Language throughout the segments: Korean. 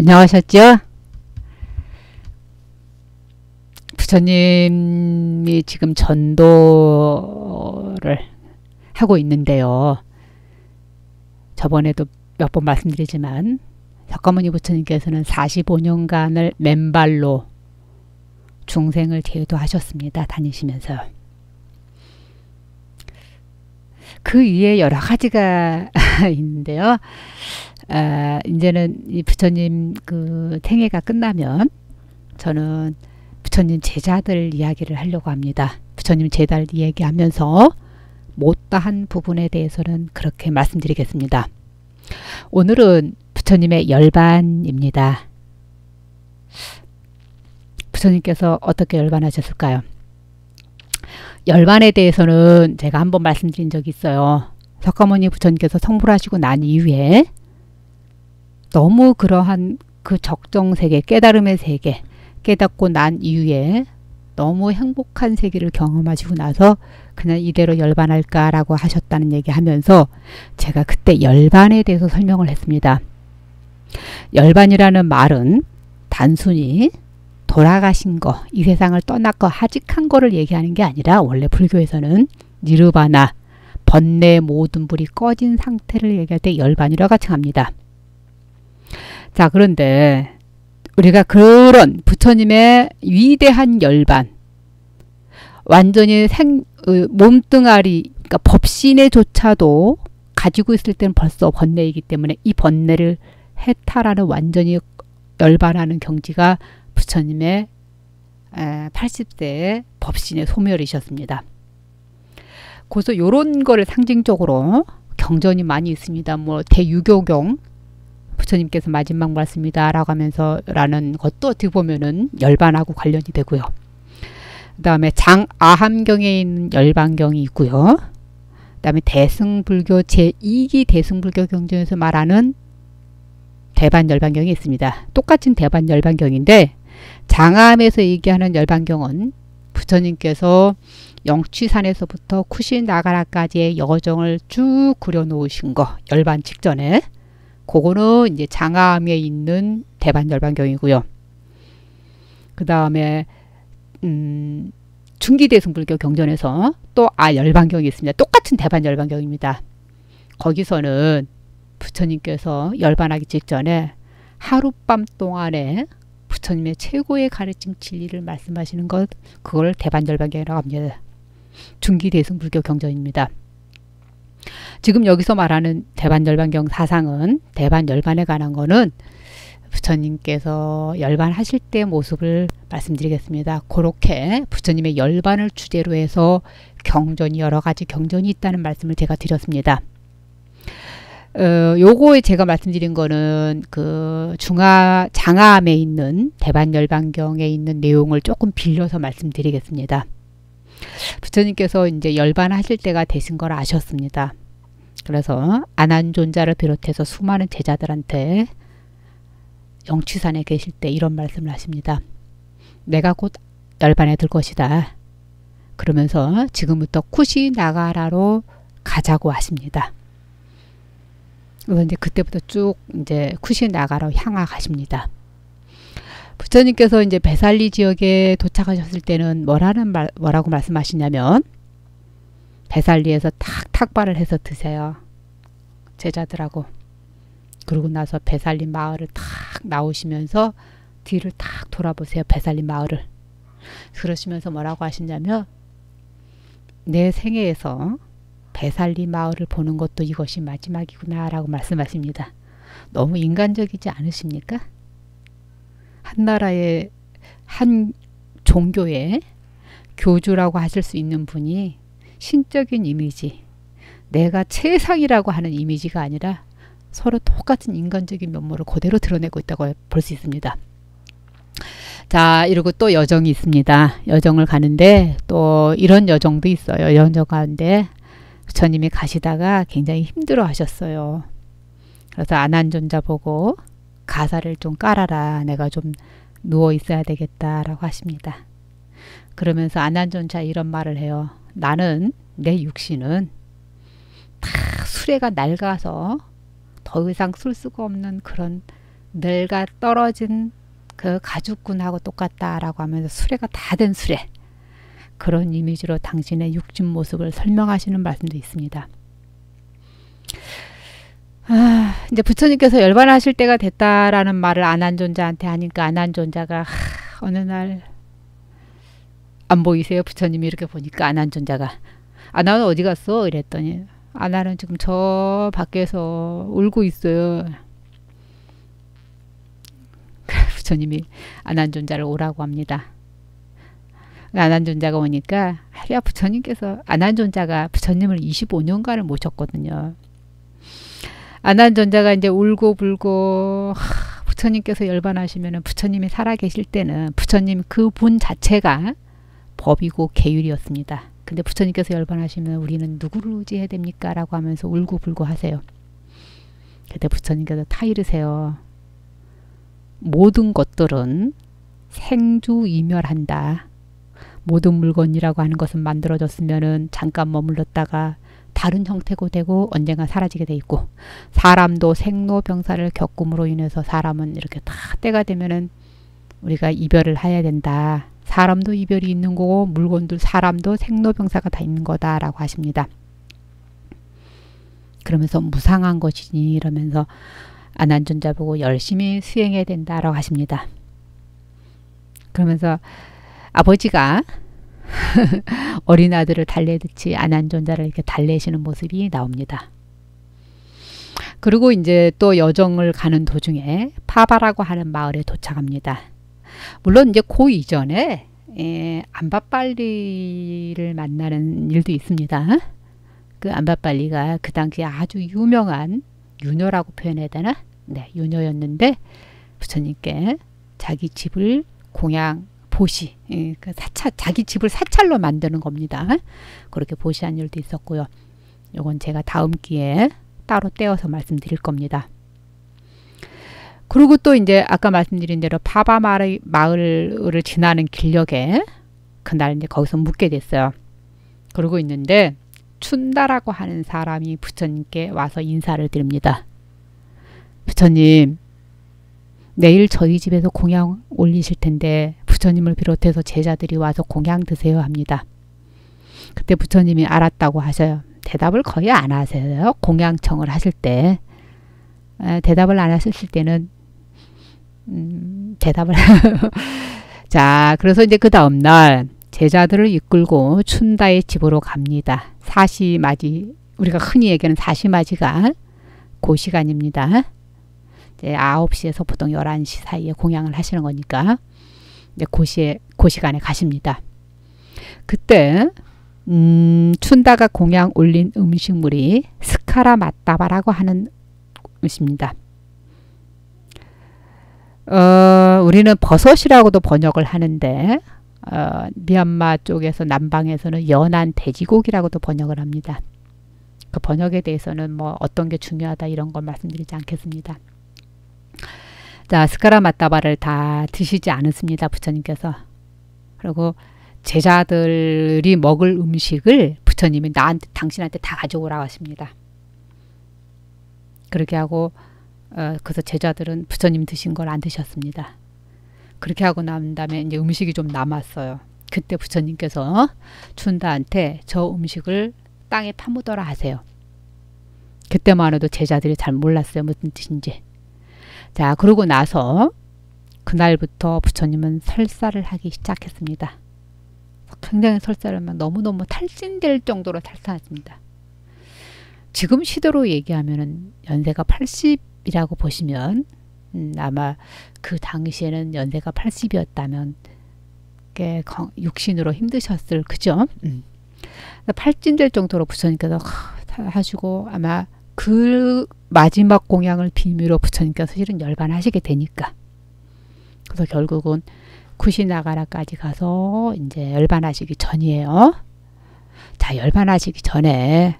안녕하셨죠? 부처님이 지금 전도를 하고 있는데요. 저번에도 몇 번 말씀드리지만 석가모니 부처님께서는 45년간을 맨발로 중생을 제도하셨습니다. 다니시면서. 그 위에 여러 가지가 있는데요. 이제는 이 부처님 그 생애가 끝나면 저는 부처님 제자들 이야기를 하려고 합니다. 부처님 제자들 이야기하면서 못다한 부분에 대해서는 그렇게 말씀드리겠습니다. 오늘은 부처님의 열반입니다. 부처님께서 어떻게 열반하셨을까요? 열반에 대해서는 제가 한번 말씀드린 적이 있어요. 석가모니 부처님께서 성불하시고 난 이후에 너무 그러한 그 적정세계, 깨달음의 세계, 깨닫고 난 이후에 너무 행복한 세계를 경험하시고 나서 그냥 이대로 열반할까라고 하셨다는 얘기하면서 제가 그때 열반에 대해서 설명을 했습니다. 열반이라는 말은 단순히 돌아가신 거, 이 세상을 떠났고 하직한 거를 얘기하는 게 아니라 원래 불교에서는 니르바나, 번뇌 모든 불이 꺼진 상태를 얘기할 때 열반이라고 칭합니다. 자, 그런데 우리가 그런 부처님의 위대한 열반, 완전히 몸뚱아리, 그러니까 법신에조차도 가지고 있을 때는 벌써 번뇌이기 때문에 이 번뇌를 해탈하는 완전히 열반하는 경지가 부처님의 80세의 법신의 소멸이셨습니다. 그래서 요런 거를 상징적으로 경전이 많이 있습니다. 뭐 대유교경 부처님께서 마지막 말씀이다 라고 하면서 라는 것도 어떻게 보면은 열반하고 관련이 되고요. 그 다음에 장아함경에 있는 열반경이 있고요. 그 다음에 대승불교 제2기 대승불교 경전에서 말하는 대반열반경이 있습니다. 똑같은 대반열반경인데 장암에서 얘기하는 열반경은 부처님께서 영취산에서부터 쿠시나가라까지의 여정을 쭉 그려놓으신 거 열반 직전에 그거는 이제 장암에 있는 대반열반경이고요. 그 다음에 중기대승불교 경전에서 또 열반경이 있습니다. 똑같은 대반열반경입니다. 거기서는 부처님께서 열반하기 직전에 하룻밤 동안에 부처님의 최고의 가르침 진리를 말씀하시는 것, 그걸 대반열반경이라고 합니다. 중기대승불교 경전입니다. 지금 여기서 말하는 대반열반경 사상은 대반열반에 관한 거는 부처님께서 열반하실 때 모습을 말씀드리겠습니다. 그렇게 부처님의 열반을 주제로 해서 경전이 여러 가지 경전이 있다는 말씀을 제가 드렸습니다. 요거에 제가 말씀드린 거는 그 장암에 있는 대반열반경에 있는 내용을 조금 빌려서 말씀드리겠습니다. 부처님께서 이제 열반하실 때가 되신 걸 아셨습니다. 그래서 아난존자를 비롯해서 수많은 제자들한테 영취산에 계실 때 이런 말씀을 하십니다. 내가 곧 열반에 들 것이다. 그러면서 지금부터 쿠시나가라로 가자고 하십니다. 그래서 이제 그때부터 쭉 이제 쿠시나가로 향하십니다. 부처님께서 이제 배살리 지역에 도착하셨을 때는 뭐라고 말씀하시냐면 배살리에서 탁발을 해서 드세요. 제자들하고. 그러고 나서 배살리 마을을 탁 나오시면서 뒤를 탁 돌아보세요. 배살리 마을을. 그러시면서 뭐라고 하시냐면 내 생애에서 배살리 마을을 보는 것도 이것이 마지막이구나 라고 말씀하십니다. 너무 인간적이지 않으십니까? 한 나라의 한 종교의 교주라고 하실 수 있는 분이 신적인 이미지, 내가 최상이라고 하는 이미지가 아니라 서로 똑같은 인간적인 면모를 그대로 드러내고 있다고 볼 수 있습니다. 자, 이러고 또 여정이 있습니다. 여정을 가는데 또 이런 여정도 있어요. 여정 가는데 부처님이 가시다가 굉장히 힘들어 하셨어요. 그래서 아난존자 보고 가사를 좀 깔아라. 내가 좀 누워 있어야 되겠다라고 하십니다. 그러면서 아난존자 이런 말을 해요. 나는 내 육신은 다 수레가 낡아서 더 이상 쓸 수가 없는 그런 늙어 떨어진 그 가죽꾼하고 똑같다라고 하면서 수레가 다 된 수레, 그런 이미지로 당신의 육신 모습을 설명하시는 말씀도 있습니다. 이제 부처님께서 열반하실 때가 됐다라는 말을 안한존자한테 하니까 안한존자가 어느 날 안 보이세요? 부처님이 이렇게 보니까 안한존자가 아나는 어디 갔어? 이랬더니 아나는 지금 저 밖에서 울고 있어요. 부처님이 안한존자를 오라고 합니다. 안한존자가 오니까 부처님께서 안한존자가 부처님을 25년간을 모셨거든요. 안한존자가 이제 울고 불고 부처님께서 열반하시면 부처님이 살아계실 때는 부처님 그 분 자체가 법이고 계율이었습니다. 근데 부처님께서 열반하시면 우리는 누구를 의지해야 됩니까? 라고 하면서 울고 불고 하세요. 그때 부처님께서 타이르세요. 모든 것들은 생주이멸한다. 모든 물건이라고 하는 것은 만들어졌으면 잠깐 머물렀다가 다른 형태고 되고 언젠가 사라지게 돼 있고, 사람도 생로병사를 겪음으로 인해서 사람은 이렇게 다 때가 되면은 우리가 이별을 해야 된다. 사람도 이별이 있는 거고 물건도 사람도 생로병사가 다 있는 거다라고 하십니다. 그러면서 무상한 것이니 이러면서 안한존자 보고 열심히 수행해야 된다라고 하십니다. 그러면서 아버지가 어린 아들을 달래듯이 안한존자를 이렇게 달래시는 모습이 나옵니다. 그리고 이제 또 여정을 가는 도중에 파바라고 하는 마을에 도착합니다. 물론 이제 그 이전에 안바빨리를 만나는 일도 있습니다. 그 안바빨리가 그 당시에 아주 유명한 유녀라고 표현해야 되나? 네, 유녀였는데 부처님께 자기 집을 공양 보시, 그 자기 집을 사찰로 만드는 겁니다. 그렇게 보시한 일도 있었고요. 요건 제가 다음 기회에 따로 떼어서 말씀드릴 겁니다. 그리고 또 이제 아까 말씀드린 대로 파바 마을을 지나는 길역에 그날 이제 거기서 묵게 됐어요. 그러고 있는데 춘다라고 하는 사람이 부처님께 와서 인사를 드립니다. 부처님, 내일 저희 집에서 공양 올리실 텐데 부처님을 비롯해서 제자들이 와서 공양 드세요 합니다. 그때 부처님이 알았다고 하셔요. 대답을 거의 안 하세요. 공양청을 하실 때. 대답을 안 하실 때는 대답을 자, 그래서 이제 그 다음날 제자들을 이끌고 춘다의 집으로 갑니다. 사시맞이, 우리가 흔히 얘기하는 사시맞이가 그 시간입니다. 이제 9시에서 보통 11시 사이에 공양을 하시는 거니까 이제 그 시간에 가십니다. 그때 춘다가 공양 올린 음식물이 스카라 마따바라고 하는 음식입니다. 우리는 버섯이라고도 번역을 하는데 미얀마 쪽에서 남방에서는 연한 돼지고기라고도 번역을 합니다. 그 번역에 대해서는 뭐 어떤 게 중요하다 이런 걸 말씀드리지 않겠습니다. 자, 스카라 마따바를 다 드시지 않았습니다. 부처님께서. 그리고 제자들이 먹을 음식을 부처님이 당신한테 다 가져오라고 하십니다. 그렇게 하고 그래서 제자들은 부처님 드신 걸 안 드셨습니다. 그렇게 하고 난 다음에 이제 음식이 좀 남았어요. 그때 부처님께서 춘다한테 저 음식을 땅에 파묻어라 하세요. 그때만 해도 제자들이 잘 몰랐어요. 무슨 뜻인지. 자, 그러고 나서 그날부터 부처님은 설사를 하기 시작했습니다. 굉장히 설사를 막 너무너무 탈진될 정도로 설사했습니다. 지금 시대로 얘기하면은 연세가 80이라고 보시면 아마 그 당시에는 연세가 80이었다면 꽤 육신으로 힘드셨을 그죠? 팔진될 정도로 부처님께서 하시고 아마 그 마지막 공양을 빌미로 부처님께서 실은 열반하시게 되니까 그래서 결국은 쿠시나가라까지 가서 이제 열반하시기 전이에요. 자, 열반하시기 전에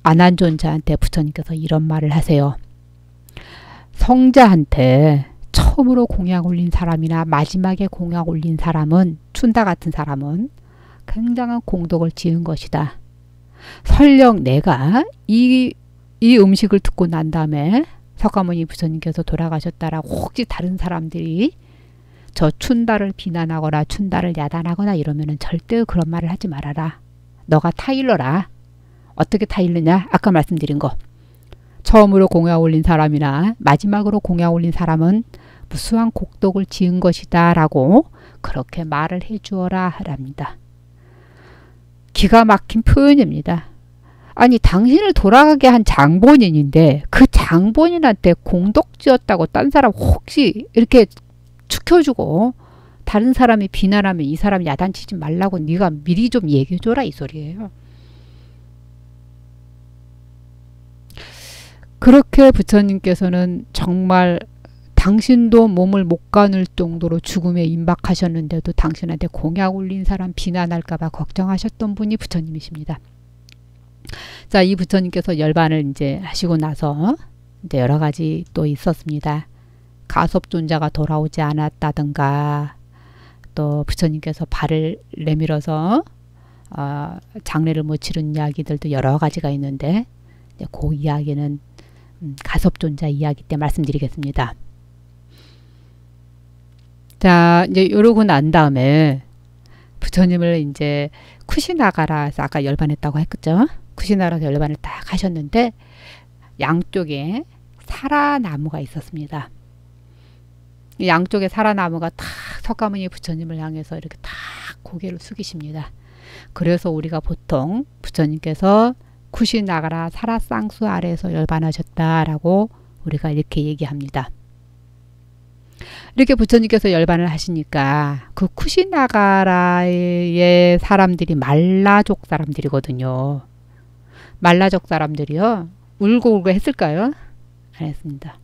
안한존자한테 부처님께서 이런 말을 하세요. 성자한테 처음으로 공양 올린 사람이나 마지막에 공양 올린 사람은 춘다 같은 사람은 굉장한 공덕을 지은 것이다. 설령 내가 이 음식을 듣고 난 다음에 석가모니 부처님께서 돌아가셨다라고 혹시 다른 사람들이 저 춘다를 비난하거나 춘다를 야단하거나 이러면은 절대 그런 말을 하지 말아라. 너가 타일러라. 어떻게 타일러냐? 아까 말씀드린 거. 처음으로 공약 올린 사람이나 마지막으로 공약 올린 사람은 무수한 곡덕을 지은 것이다 라고 그렇게 말을 해주어라 하랍니다. 기가 막힌 표현입니다. 아니 당신을 돌아가게 한 장본인인데 그 장본인한테 공덕 지었다고 딴 사람 혹시 이렇게 축혀주고 다른 사람이 비난하면 이 사람 야단치지 말라고 네가 미리 좀 얘기해줘라 이 소리예요. 그렇게 부처님께서는 정말 당신도 몸을 못 가눌 정도로 죽음에 임박하셨는데도 당신한테 공약 올린 사람 비난할까봐 걱정하셨던 분이 부처님이십니다. 자, 이 부처님께서 열반을 이제 하시고 나서 이제 여러 가지 또 있었습니다. 가섭존자가 돌아오지 않았다든가 또 부처님께서 발을 내밀어서 장례를 못 치른 이야기들도 여러 가지가 있는데 이제 그 이야기는 가섭존자 이야기 때 말씀드리겠습니다. 자, 이제 이러고 난 다음에 부처님을 이제 쿠시나가라에서 아까 열반했다고 했죠. 쿠시나가라에서 열반을 딱 하셨는데 양쪽에 사라나무가 있었습니다. 양쪽에 사라나무가 탁 석가모니 부처님을 향해서 이렇게 탁 고개를 숙이십니다. 그래서 우리가 보통 부처님께서 쿠시나가라 사라쌍수 아래에서 열반하셨다라고 우리가 이렇게 얘기합니다. 이렇게 부처님께서 열반을 하시니까 그 쿠시나가라의 사람들이 말라족 사람들이거든요. 말라족 사람들이요. 울고 했을까요? 안 했습니다.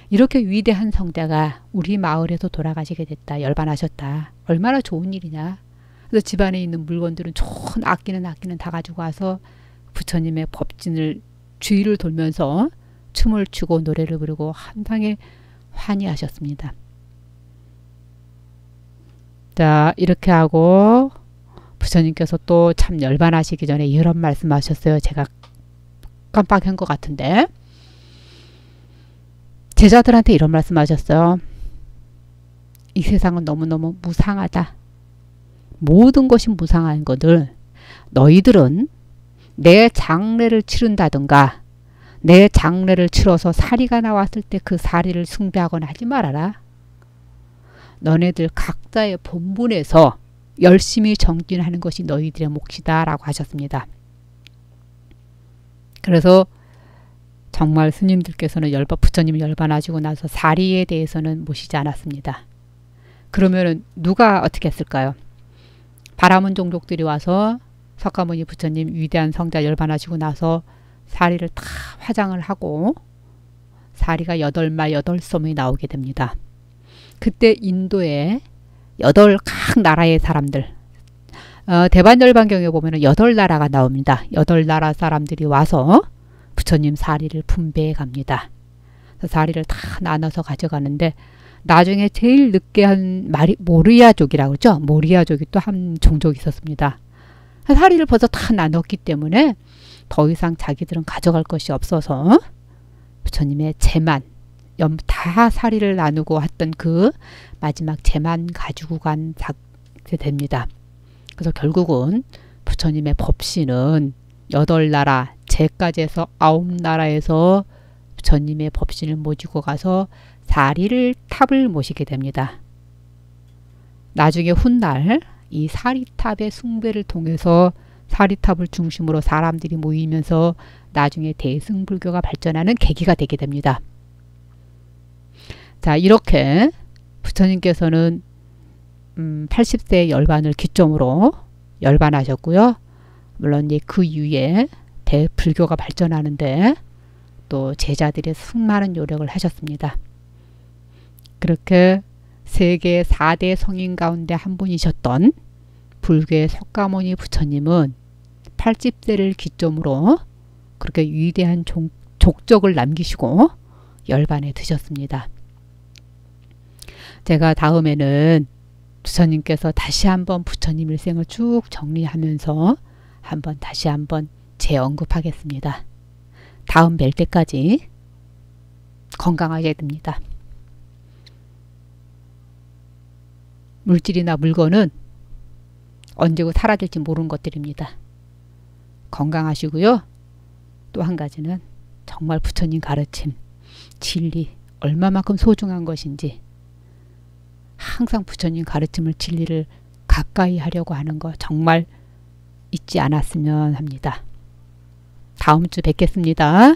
이렇게 위대한 성자가 우리 마을에서 돌아가시게 됐다. 열반하셨다. 얼마나 좋은 일이냐. 그래서 집안에 있는 물건들은 좋은 악기는 다 가지고 와서 부처님의 법진을 주위를 돌면서 춤을 추고 노래를 부르고 한상에 환희하셨습니다. 자, 이렇게 하고 부처님께서 또 참 열반하시기 전에 이런 말씀하셨어요. 제가 깜빡한 것 같은데 제자들한테 이런 말씀하셨어요. 이 세상은 너무너무 무상하다. 모든 것이 무상한 것을 너희들은 내 장례를 치른다든가 내 장례를 치러서 사리가 나왔을 때 그 사리를 숭배하거나 하지 말아라. 너네들 각자의 본분에서 열심히 정진하는 것이 너희들의 몫이다 라고 하셨습니다. 그래서 정말 스님들께서는 부처님을 열반하시고 나서 사리에 대해서는 모시지 않았습니다. 그러면은 누가 어떻게 했을까요? 바라문 종족들이 와서 석가모니 부처님 위대한 성자 열반하시고 나서 사리를 다 화장을 하고 사리가 8말 8섬이 나오게 됩니다. 그때 인도에 각 나라의 사람들 대반열반경에 보면 8나라가 나옵니다. 8나라 사람들이 와서 부처님 사리를 분배해 갑니다. 사리를 다 나눠서 가져가는데 나중에 제일 늦게 한 모리아족이라고 그러죠. 모리아족이 또 한 종족이 있었습니다. 사리를 벌써 다 나눴기 때문에 더 이상 자기들은 가져갈 것이 없어서 부처님의 재만 다 사리를 나누고 했던 그 마지막 재만 가지고 간 됩니다. 그래서 결국은 부처님의 법신은 8나라 제까지 해서 9나라에서 부처님의 법신을 모시고 가서 사리를 탑을 모시게 됩니다. 나중에 훗날 이 사리탑의 숭배를 통해서 사리탑을 중심으로 사람들이 모이면서 나중에 대승불교가 발전하는 계기가 되게 됩니다. 자, 이렇게 부처님께서는 80세의 열반을 기점으로 열반하셨고요. 물론 이제 그 이후에 대불교가 발전하는데 또 제자들의 수많은 노력을 하셨습니다. 그렇게 세계 4대 성인 가운데 한 분이셨던 불교의 석가모니 부처님은 80세를 기점으로 그렇게 위대한 족적을 남기시고 열반에 드셨습니다. 제가 다음에는 부처님께서 다시 한번 부처님 일생을 쭉 정리하면서 다시 한번 재언급하겠습니다. 다음 뵐 때까지 건강하게 됩니다. 물질이나 물건은 언제고 사라질지 모르는 것들입니다. 건강하시고요. 또 한 가지는 정말 부처님 가르침, 진리 얼마만큼 소중한 것인지 항상 부처님 가르침을 진리를 가까이 하려고 하는 거 정말 잊지 않았으면 합니다. 다음 주 뵙겠습니다.